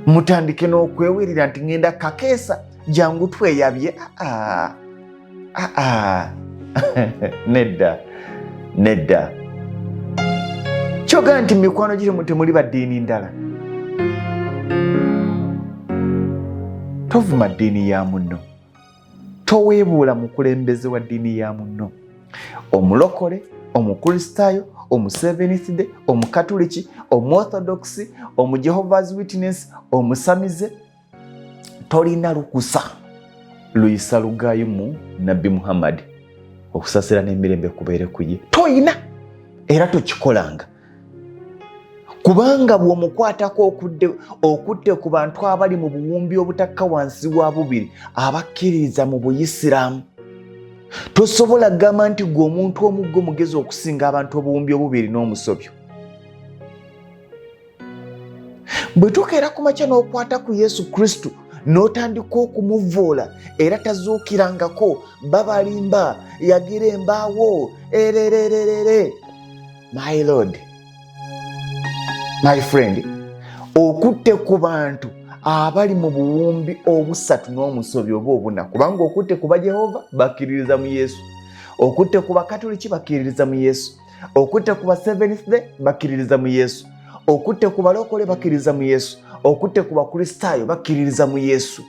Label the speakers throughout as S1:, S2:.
S1: mutandike n'okwewirira nti ngenda kakeesa jangu tweyabye. nedda kyogaa nti mikwano giri temuli ba ddiini ndala. Tovuma ddiini ya munno, toweebuula mukulembeze wa ddiini ya munno. Omulokole, omukristaayo, omuseventh day, omukatuliki, omuorthodox, omujehovah's witness, omusamize, tolina lukusa luyisa lugaayo mu nabbi Muhammad okusasira n'emirembe kubeere ku ye. Toyina era tokikolanga, kubanga bw'omukwatako okutte ku bantu abali mu buwumbi obutakka wansi wa bubiri abakkiririza mu Buyisiraamu. Tosobola kugamba nti gwe omuntu omuggo mugezi okusinga abantu obuwumbi obubiri n'omusobyo. Bwe tukeera ku makya n'okwata ku Yesu Kristo n'otandika okumuvoola era tazuukirangako, babalimba yagira embaawo ererererere. My Lord, my friend, okutte ku bantu abali mu buwumbi obusatu n'omusobyo oba obuna, kubanga okutte ku Bajehova bakkiririza mu Yesu, okutte ku Bakatoliki bakkiririza mu Yesu, okutte ku ba Seventh Day bakkiririza mu Yesu, okutte ku balokole bakkiririza mu Yesu, okutte ku bakristaayo bakkiririza mu Yesu.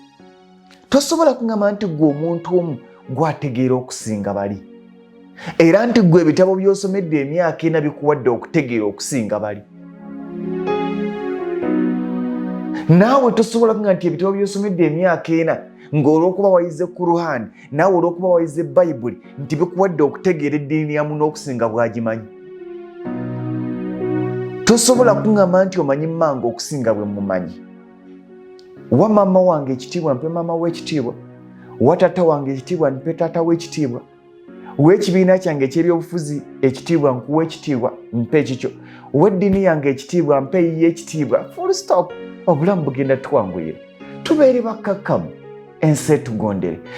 S1: Tosobola kungamba nti gwe omuntu omu gwategeera okusinga bali, era nti gwe ebitabo by'osomedde emyaka 4 bikuwadde okutegeera okusinga bali. Naawe tosobola kunga nti ebitabo by'osomedde emyaka 4 ng'olwokuba wayize Quran, naawe olwokuba wayize Bayibuli nti bikuwadde okutegeera eddiini yamu n'okusinga bwagimanyi. Tosobola kungamba nti omanyi mmange okusinga bwe mumanyi. Wa maama wange ekitiibwa mpe maama w'ekitiibwa, wa taata wange ekitiibwa mpe taata w'ekitiibwa, w'ekibiina kyange eky'ebyobufuzi ekitiibwa nkuwa ekitiibwa mpe ekikyo, w'eddiini yange ekitiibwa mpe yiye ekitiibwa. Full stop. Obulamu bugenda tuwanguyira, tubeere bakkakkamu, ensi etugondere.